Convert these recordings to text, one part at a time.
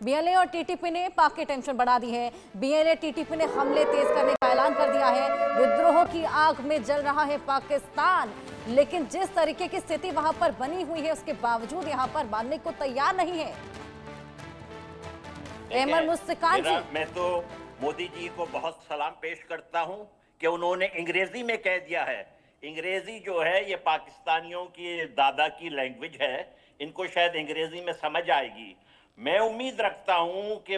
BLA और TTP ने पाक की टेंशन बढ़ा दी है। बीएलए टीटीपी ने हमले तेज करने का ऐलान कर दिया है। विद्रोह की आग में जल रहा है पाकिस्तान, लेकिन जिस तरीके की स्थिति वहां पर बनी हुई है उसके बावजूद यहां पर मानने को तैयार नहीं है। अहमद मुस्तकान जी, मैं तो मोदी जी को बहुत सलाम पेश करता हूं कि उन्होंने अंग्रेजी में कह दिया है। अंग्रेजी जो है ये पाकिस्तानियों की दादा की लैंग्वेज है, इनको शायद अंग्रेजी में समझ आएगी। मैं उम्मीद रखता हूं कि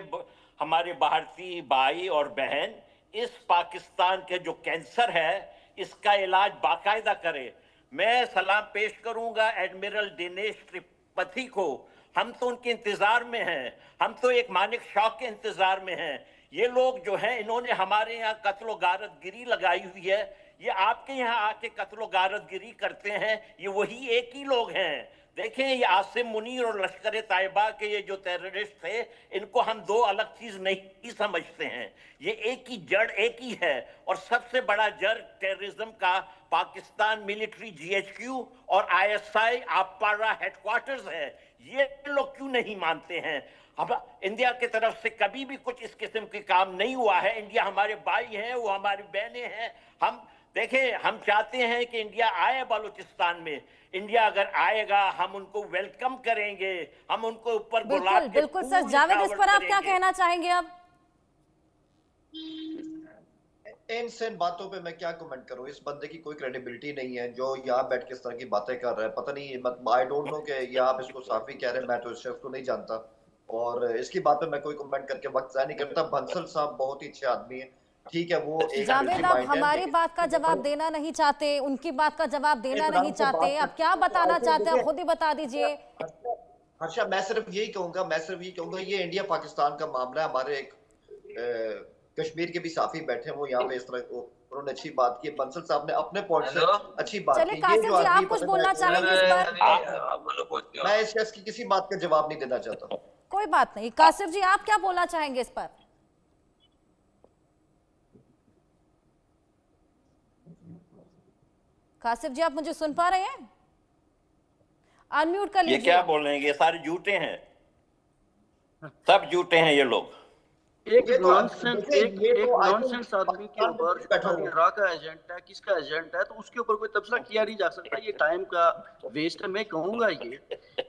हमारे भारतीय भाई और बहन इस पाकिस्तान के जो कैंसर है इसका इलाज बाकायदा करे। मैं सलाम पेश करूंगा एडमिरल दिनेश त्रिपाठी को। हम तो उनके इंतजार में हैं, हम तो एक मानिक शॉ के इंतजार में हैं। ये लोग जो हैं इन्होंने हमारे यहाँ कत्लो गारतगिरी लगाई हुई है। ये आपके यहाँ आके कत्लो गारतगिरी करते हैं, ये वही एक ही लोग हैं। देखें, ये आसिम मुनीर और लश्कर ताइबा के ये जो टेररिस्ट थे, इनको हम दो अलग चीज नहीं समझते हैं। ये एक ही जड़ एक ही है। और सबसे बड़ा जड़ टेररिज्म का पाकिस्तान मिलिट्री जीएचक्यू और आईएसआई आपपारा हेडक्वार्टर्स है। ये लोग क्यों नहीं मानते हैं? अब इंडिया की तरफ से कभी भी कुछ इस किस्म के काम नहीं हुआ है। इंडिया हमारे भाई हैं, वो हमारी बहनें हैं। हम देखें, हम चाहते हैं कि इंडिया आए बलूचिस्तान में। इंडिया अगर आएगा हम उनको वेलकम करेंगे, हम उनको ऊपर गुलाब के बिल्कुल सर। जावेद, इस पर आप क्या कहना चाहेंगे? अब इन बातों पे मैं क्या कमेंट करूं? इस बंदे की कोई क्रेडिबिलिटी नहीं है जो यहाँ बैठ के इस तरह की बातें कर रहा है। पता नहीं, आई डोंट नो कि ये आप इसको साफी कह रहे हैं, मैं तो इस शख्स को नहीं जानता और इसकी बात पे मैं कोई कमेंट करके वक्त ज़ाया नहीं करता। बंसल साहब बहुत ही अच्छे आदमी है, ठीक है, वो एक जावेद, आप हमारी बात का जवाब देना नहीं चाहते, उनकी बात का जवाब देना नहीं चाहते, आप क्या बताना चाहते हैं खुद ही बता दीजिए। अच्छा, मैं सिर्फ यही कहूंगा ये इंडिया पाकिस्तान का मामला है। हमारे एक कश्मीर के भी साफी बैठे, वो यहाँ पे इस तरह उन्होंने अच्छी बात की। बंसल साहब ने अपने पॉइंट से अच्छी बात की। कासिम जी, आप कुछ बोलना चाहेंगे इस पर? मैं इस शख्स की किसी बात का जवाब नहीं देना चाहता। कोई बात नहीं। कासिम जी, आप क्या बोलना चाहेंगे इस पर? कासिफ जी, आप मुझे सुन पा रहे हैं? अनम्यूट कर लीजिए। ये क्या बोल रहे हैं? ये सारे झूठे हैं, सब झूठे हैं ये लोग। एक नॉनसेंस आदमी के ऊपर का एजेंट है, किसका एजेंट है, तो उसके ऊपर कोई तबसरा किया नहीं जा सकता। ये टाइम का वेस्ट है। मैं कहूंगा ये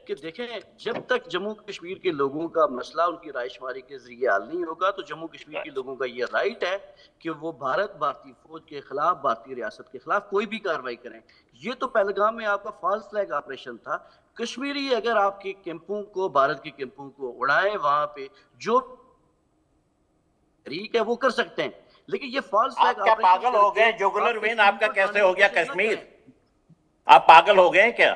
कि देखें, जब तक जम्मू कश्मीर के लोगों का मसला उनकी रायशुमारी के जरिए हल नहीं होगा तो जम्मू कश्मीर के लोगों का ये राइट है कि वो भारतीय फौज के खिलाफ, भारतीय रियासत के खिलाफ कोई भी कार्रवाई करें। ये तो पहलगाम में आपका फॉल्स फ्लैग ऑपरेशन था। कश्मीरी अगर आपके कैंपों को, भारत के कैंपों को उड़ाए, वहां पे जो ठीक है वो कर सकते हैं, लेकिन ये फॉल्स फ्लैग आप क्या पागल हो गए? जुगुलर वेन आपका कैसे हो गया कश्मीर? आप पागल हो गए क्या?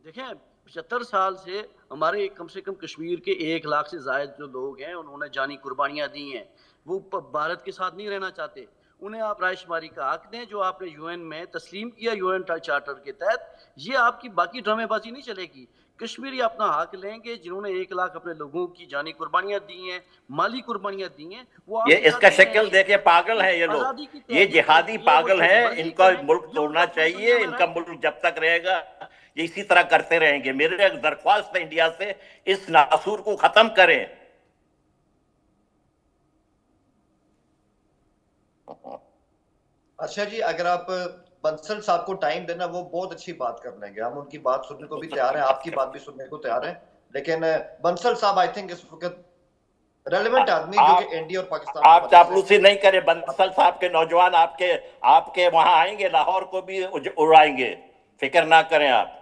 देखें, 75 साल से हमारे कम से कम कश्मीर के 1 लाख से ज्यादा जो लोग हैं उन्होंने जानी कुर्बानियां दी हैं। वो भारत के साथ नहीं रहना चाहते। उन्हें आप रायशुमारी का हक दें जो आपने यूएन में तस्लीम किया, यूएन चार्टर के तहत। ये आपकी बाकी ड्रामेबाजी नहीं चलेगी। कश्मीरी अपना हक लेंगे, जिन्होंने 1 लाख अपने लोगों की जानी कुर्बानियां दी हैं, माली कुर्बानियां दी हैं, वो ये इसका शक्ल देखे पागल है ये लोग, ये जिहादी पागल हैं। इनका मुल्क तोड़ना चाहिए। इनका मुल्क जब तक रहेगा ये इसी तरह करते रहेंगे। मेरे दरख्वास्त है इंडिया से, इस नासूर को खत्म करें। अच्छा जी, अगर आप बंसल साहब को टाइम देना, वो बहुत अच्छी बात कर लेंगे, हम उनकी बात सुनने को भी तैयार हैं, आपकी बात भी सुनने को तैयार हैं। लेकिन बंसल साहब आई थिंक इस वक्त रेलेवेंट आदमी जो कि इंडिया और पाकिस्तान, आप चापलूसी नहीं करें। बंसल साहब के नौजवान आपके वहां आएंगे, लाहौर को भी उड़ाएंगे, फिक्र ना करें आप।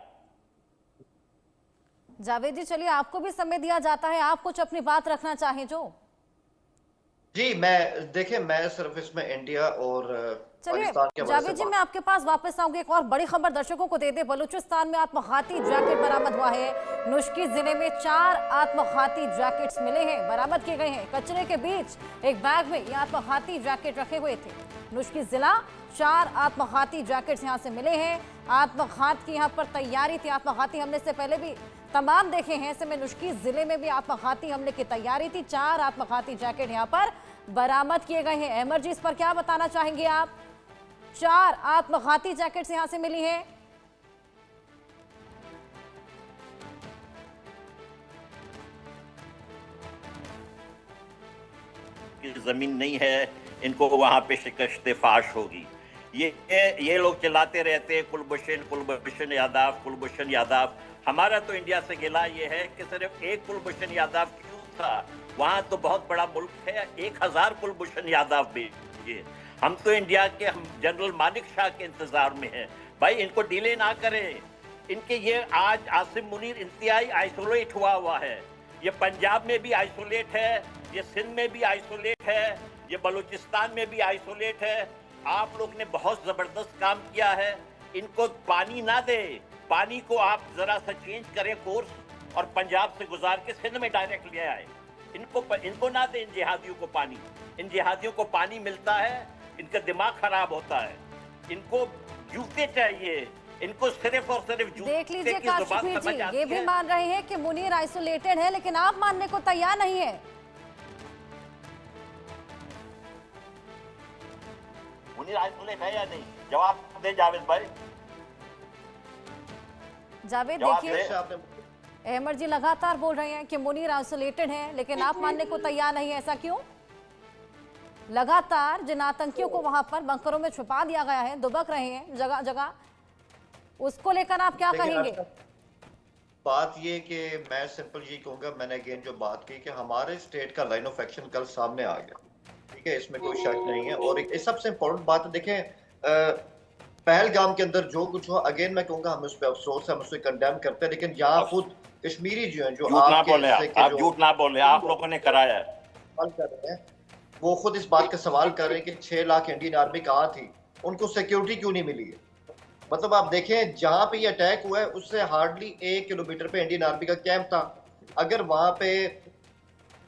जावेद जी, चलिए, आपको भी समय दिया जाता है, आप कुछ अपनी बात रखना चाहें जो। जी, मैं सिर्फ इसमें इंडिया और चलिए जावेद जी, मैं आपके पास वापस आऊंगी। एक और बड़ी खबर दर्शकों को दे दे। बलूचिस्तान में आत्मघाती जैकेट बरामद हुआ है। नुश्की जिले में 4 आत्मघाती जैकेट्स मिले हैं, बरामद किए गए हैं। कचरे के बीच एक बैग में ये आत्मघाती जैकेट रखे हुए थे। नुश्की जिला, 4 आत्मघाती जैकेट्स यहाँ से मिले हैं। आत्मघात की यहाँ पर तैयारी थी। आत्मघाती हमले से पहले भी तमाम देखे हैं, ऐसे में नुश्की जिले में भी आत्मघाती हमले की तैयारी थी। 4 आत्मघाती जैकेट यहाँ पर बरामद किए गए हैं। अहमद जी, इस पर क्या बताना चाहेंगे आप? 4 आत्मघाती जैकेट्स यहां से मिली हैं। की जमीन नहीं है, इनको वहां पे शिकस्त फाश होगी। ये लोग चिल्लाते रहते हैं कुलभूषण यादव। हमारा तो इंडिया से गिला ये है कि सिर्फ एक कुलभूषण यादव क्यों था, वहां तो बहुत बड़ा मुल्क है, 1000 कुलभूषण यादव भेजिए। हम तो इंडिया के जनरल मानिक शाह के इंतजार में हैं। भाई इनको डिले ना करें। इनके ये आज आसिम मुनीर इंतहाई आइसोलेट हुआ है। ये पंजाब में भी आइसोलेट है, ये सिंध में भी आइसोलेट है, ये बलूचिस्तान में भी आइसोलेट है। आप लोग ने बहुत जबरदस्त काम किया है। इनको पानी ना दे, पानी को आप जरा सा चेंज करें कोर्स और पंजाब से गुजार के सिंध में डायरेक्ट ले आए। इनको ना दे इन जिहादियों को पानी। इन जिहादियों को पानी मिलता है, इनका दिमाग खराब होता है। इनको जूते चाहिए, इनको सिर्फ और सिर्फ जूते देख लीजिए की जुबान काश्मीर समझ जी, आती ये भी है। मान रहे हैं कि मुनीर आइसोलेटेड है, लेकिन आप मानने को तैयार नहीं है। मुनीर आइसोलेट है या नहीं, जवाब दे जावेद भाई। जावेद जवाब देखिए, दे। अहमद जी लगातार बोल रहे हैं कि मुनीर आइसोलेटेड है, लेकिन आप मानने को तैयार नहीं है। ऐसा क्यों? लगातार जिन आतंकियों को वहां पर बंकरों में छुपा दिया गया है, दुबक रहे हैं जगह जगह, उसको लेकर आप क्या कहेंगे? बात ये कि मैं सिंपल ये कहूंगा, मैंने अगेन जो बात की कि हमारे स्टेट का लाइन ऑफ एक्शन कल सामने आ गया, ठीक है, इसमें कोई शक नहीं है। और एक सबसे इम्पोर्टेंट बात है, देखें पहलगाम के अंदर जो कुछ हुआ, अगेन मैं कहूंगा हम उस पर अफसोस है, हम उसको कंडेम करते हैं, लेकिन यहाँ खुद कश्मीरी जो है, जो झूठ ना बोले, आपके आप झूठ ना बोले, आप लोगों ने कराया है। सवाल कर रहे हैं, वो खुद इस बात का सवाल कर रहे हैं कि 6 लाख इंडियन आर्मी कहाँ थी, उनको सिक्योरिटी क्यों नहीं मिली है। मतलब आप देखें जहां पे ये अटैक हुआ है उससे हार्डली 1 किलोमीटर पे इंडियन आर्मी का कैंप था। अगर वहां पे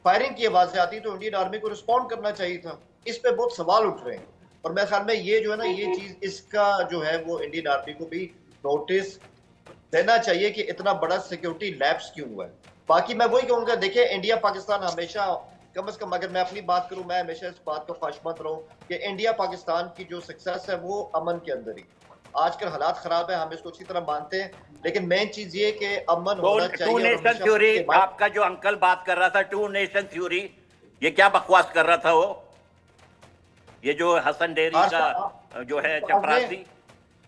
फायरिंग की आवाजें आती तो इंडियन आर्मी को रिस्पॉन्ड करना चाहिए था। इस पे बहुत सवाल उठ रहे हैं और मेरे ख्याल में ये जो है ना, ये चीज इसका जो है वो इंडियन आर्मी को भी नोटिस देना चाहिए कि इतना बड़ा सिक्योरिटी लैप्स क्यों हुआ है। बाकी मैं वही कहूंगा, देखिए इंडिया पाकिस्तान हमेशा, कम से कम अगर मैं अपनी बात करूं, मैं हमेशा इस बात को ख्वाहिशमंद रहूं कि इंडिया पाकिस्तान की जो सक्सेस है वो अमन के अंदर ही। आजकल हालात खराब है, हम इसको अच्छी तरह मानते हैं, लेकिन मेन चीज ये कि अमन होना चाहिए। टू नेशन थ्योरी, आपका जो अंकल बात कर रहा था, टू नेशन थ्योरी, ये क्या बकवास कर रहा था वो? ये जो हसन डेरी का जो है चपरासी,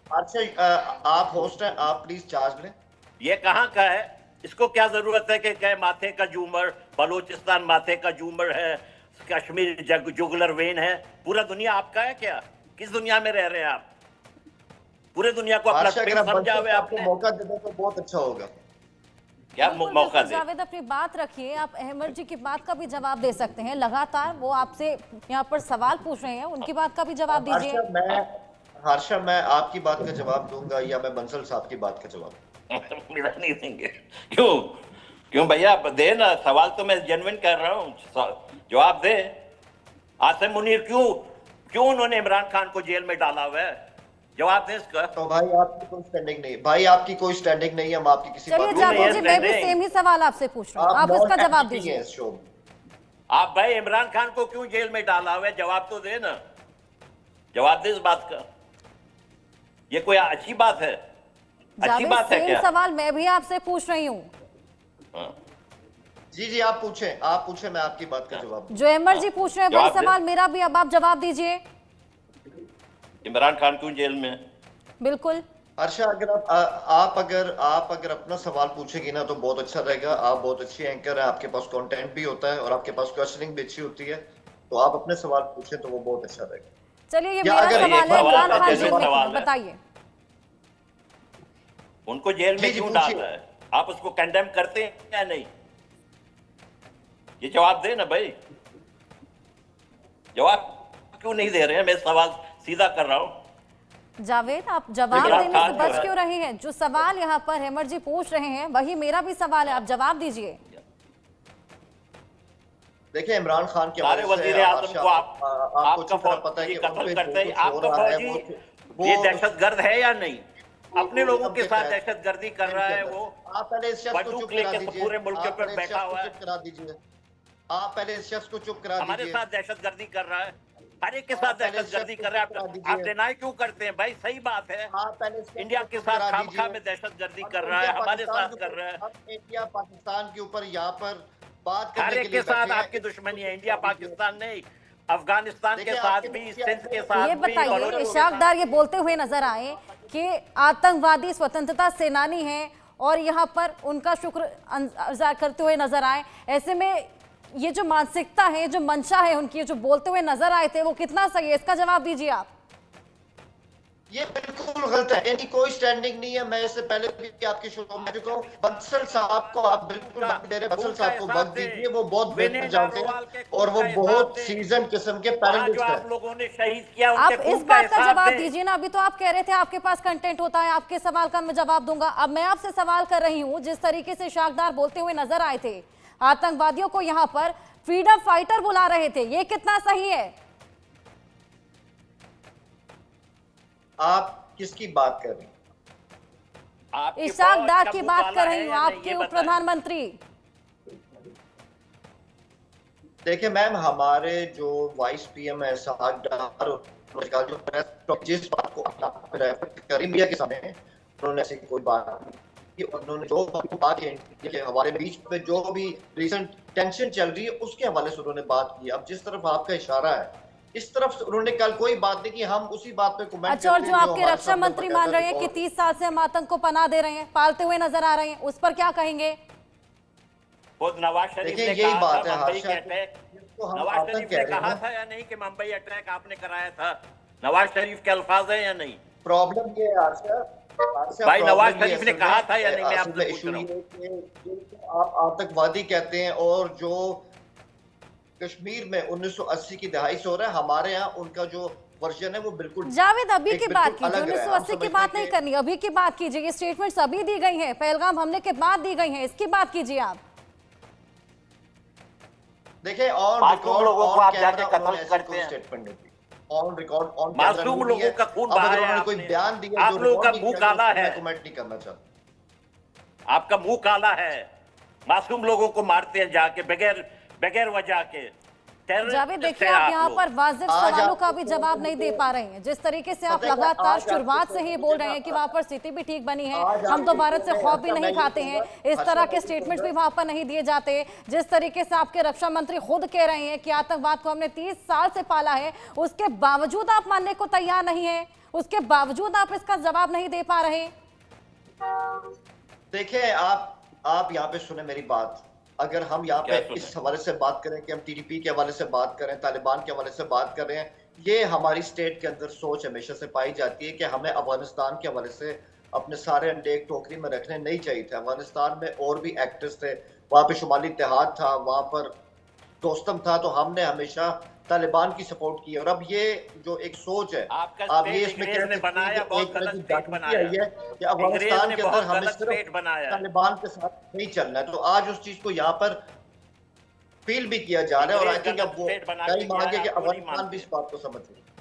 आप होस्ट हैं, आप प्लीज चार्ज लें। ये कहाँ का है? इसको क्या जरूरत है कि कहे माथे का झूमर, बलूचिस्तान माथे का झूमर है, कश्मीर जुगलर वेन है। पूरा दुनिया आपका है क्या? किस दुनिया में रह रहे हैं आप? पूरे दुनिया को अपना समझा हुआ आपने। मौका दे दो तो बहुत अच्छा होगा। क्या मौका दे? जावेद अपनी बात रखिए, आप अहमद जी की बात का भी जवाब दे सकते हैं। लगातार वो आपसे यहाँ पर सवाल पूछ रहे हैं, उनकी बात का भी जवाब दीजिए। हर्षा, मैं आपकी बात का जवाब दूंगा या मैं बंसल साहब की बात का जवाब? मेरा नहीं देंगे। क्यों भैया, दे ना, सवाल तो मैं जेन्युइन कर रहा हूँ, जवाब दे। आसिम मुनीर क्यों उन्होंने इमरान खान को जेल में डाला हुआ है? जवाब दे इसका। तो भाई आपकी कोई स्टैंडिंग नहीं, भाई आपकी कोई स्टैंडिंग नहीं है, हम आपकी किसी बात चलिए जावेद जी, मैं भी सेम ही सवाल आपसे पूछ रहा हूँ, आप इसका जवाब दीजिए। आप भाई इमरान खान को क्यों जेल में डाला हुआ है? जवाब तो दे ना, जवाब दे इस बात का। ये कोई अच्छी बात है? अच्छी बात है क्या? सवाल मैं भी आपसे पूछ रही हूँ। जी आप पूछें, मैं आपकी बात का जवाब। जो अहमद जी पूछ रहे हैं वही सवाल मेरा भी, अब आप जवाब दीजिए। इमरान खान क्यों जेल में? बिल्कुल हर्षा, अगर आप अगर अपना सवाल पूछेगी ना तो बहुत अच्छा रहेगा। आप बहुत अच्छी एंकर है, आपके पास कंटेंट भी होता है और आपके पास क्वेश्चनिंग भी अच्छी होती है, तो आप अपने सवाल पूछें तो वो बहुत अच्छा रहेगा। चलिए, ये मेरा सवाल है, इमरान खान जेल में, बताइए उनको जेल में क्यों डाल रहा है? आप उसको कंडेम करते हैं या नहीं? ये जवाब दे ना भाई, जवाब क्यों नहीं दे रहे हैं? मैं सवाल सीधा कर रहा हूं। जावेद, आप जवाब देने से बच क्यों रहे हैं? जो सवाल यहाँ पर अहमद जी पूछ रहे हैं वही मेरा भी सवाल है, आप जवाब दीजिए। देखिए इमरान खान के सारे वजीर आजम को आपका पता है कि कत्ल करते हैं। आपका फौजी ये दहशतगर्द है या नहीं? अपने लोगों के साथ दहशतगर्दी कर रहा है वो। आप पहले इस शख्स को चुप करा दीजिए, पूरे मुल्क पर बैठा हुआ है। आप पहले इस शख्स को चुप करा दीजिए। हमारे साथ दहशतगर्दी कर रहा है, हर एक के साथ दहशतगर्दी कर रहा है। आप डिनाई क्यों करते हैं भाई? सही बात है, इंडिया के साथ खामखा में दहशतगर्दी कर रहा है, हमारे साथ कर रहा है। इंडिया पाकिस्तान के ऊपर यहाँ पर बात हर एक के साथ आपकी दुश्मनी है, इंडिया पाकिस्तान नहीं। अफगानिस्तान के देखिए, साथ आपके भी, देखिए, सिंध के ये साथ ये भी, बताइए, बलोच के इशाक साथ डार ये बोलते हुए नजर आए कि आतंकवादी स्वतंत्रता सेनानी हैं और यहाँ पर उनका शुक्र अदा करते हुए नजर आए। ऐसे में ये जो मानसिकता है, जो मंशा है उनकी, जो बोलते हुए नजर आए थे, वो कितना सही है, इसका जवाब दीजिए आप। ये बिल्कुल गलत है, इनकी कोई स्टैंडिंग नहीं है। मैं इससे पहले भी आपके शो में चुका हूँ। बंसल साहब को आप बिल्कुल वक्त दे रहे, बंसल साहब को वक्त दीजिए, वो बहुत बेहतर जानते हैं और वो बहुत सीजन किस्म के पैरेंट्स जो हैं। आप लोगों ने शहीद किया, आप उनके इस खून का बात का हिसाब जवाब दें। दीजिए ना। अभी तो आप कह रहे थे आपके पास कंटेंट होता है, आपके सवाल का मैं जवाब दूंगा। अब मैं आपसे सवाल कर रही हूँ, जिस तरीके से इशाक डार बोलते हुए नजर आए थे, आतंकवादियों को यहाँ पर फ्रीडम फाइटर बुला रहे थे, ये कितना सही है? आप किसकी बात कर रही हैं? आपकी इशाक फौज डार का की मुंह बात काला कर है रही हूँ, या नहीं, आपके ये उप बताएं। प्रधानमंत्री। देखिए मैम, हमारे जो वाइस पीएम है इशाक डार, उसका जो प्रेस, जिस बात को आप रेफर करी मीडिया के सामने, उन्होंने ऐसी कोई बात नहीं की। उन्होंने जो बात की कि हमारे बीच में जो भी रिसेंट टेंशन चल रही है उसके हवाले से उन्होंने बात की। अब जिस तरफ आपका इशारा है, इस तरफ से उन्होंने कल कोई बात नहीं की। हम उसी बात पे कमेंट अच्छा, और करते जो हैं आपके हमारे रक्षा सामने मंत्री मान रहे हैं कि 30 साल से हम आतंक को पनाह दे रहे हैं, पालते हुए नजर आ रहे हैं, उस पर क्या कहेंगे? खुद नवाज शरीफ देखिए, ने यही कहा बात था है, मुंबई के हादसा अटैक, जिसको हम नवाज आतंक शरीफ कह ने रहे कहा हैं। था या नहीं कि मुंबई अटैक आपने कराया था? नवाज शरीफ के अल्फाज है या नहीं? प्रॉब्लम ये है आसिया, भाई, नवाज प्रॉब्लम ये शरीफ ने असल कहा में- था या नहीं, मैं असल आपसे में पूछ इशू रहा ये हूं। है कि जिनको आप आतंकवादी कहते हैं और जो कश्मीर में 1980 की दहाई से हो रहा है, हमारे यहाँ उनका जो वर्जन है वो बिल्कुल जावेद, अभी एक की बिल्कुल बात कीजिए, अलग है। 1980 हम की समझते बात हैं नहीं कि- करनी, अभी की बात कीजिए। ये स्टेटमेंट्स अभी दी गई हैं, पहलगाम हमले के बाद दी गई हैं, इसकी बात कीजिए आप। देखिए, ऑन मासूम रिकॉर्ड, लोगों को ऑन आप जाके कैमरा कत्ल उन्होंने ऐसी करते कोई हैं। स्टेटमेंट नहीं दी। ऑन रिकॉर्ड, ऑन मासूम कैमरा नहीं लोगों है। का खून अब अगर बहाया उन्होंने कोई आपने। बयान दिया आप जो लोगों का रिकॉर्ड मुंह नहीं किया, काला तो मैं है। कमेंट नहीं करना चाहता। आपका मुंह काला है, मासूम लोगों को मारते हैं जाके बगैर वजह के। जावेद, देखिए हैं आप यहाँ लोग। पर वाजिब आज सवालों का आपको भी जवाब नहीं दे पा रहे हैं। जिस तरीके से आप पता है क्या, लगातार आज आपको शुरुआत से ही मुझे बोल रहे ना- हैं कि वहां पर स्थिति भी ठीक बनी है, आज हम तो आपको भारत से मुझे खौफ भी ऐसा नहीं नहीं खाते हैं, कहूंगा, इस ऐसा तरह के नहीं स्टेटमेंट्स भी कहूंगा। वहां पर नहीं दिए जाते। जिस तरीके से आपके रक्षा मंत्री खुद कह रहे हैं कि आतंकवाद को हमने 30 साल से पाला है, उसके बावजूद आप मानने को तैयार नहीं है, उसके बावजूद आप इसका जवाब नहीं दे पा रहे। देखिए, आप यहाँ पे सुने मेरी बात। अगर हम यहाँ पे क्या इस हवाले से बात करें कि हम टीडीपी के हवाले से बात करें, तालिबान के हवाले से बात कर रहे हैं, ये हमारी स्टेट के अंदर सोच हमेशा से पाई जाती है कि हमें अफगानिस्तान के हवाले से अपने सारे अंडे एक टोकरी में रखने नहीं चाहिए थे। अफगानिस्तान में और भी एक्टर्स थे, वहाँ पे शुमाली इत्तेहाद था, वहाँ पर दोस्तम था, तो हमने हमेशा तालिबान की सपोर्ट की। और अब ये जो एक सोच है, आपका आप ये स्टेट इसमें अंग्रेज कह ने सकते हैं बनाया, कि बहुत एक तरह गलत की स्टेट जागृति बनाया। आई है कि अंग्रेज अफगानिस्तान ने के बहुत अंदर हमें गलत सिर्फ स्टेट बनाया है। तालिबान के साथ नहीं चलना है। तो आज उस चीज को यहाँ पर फील भी किया जा रहा है और आई अंग्रेज थिंक अब गलत वो स्टेट बना के टाइम आ गया है, गया कि आप क्यों नहीं अफगानिस्तान भी मानते? इस बात को समझ रहे हैं।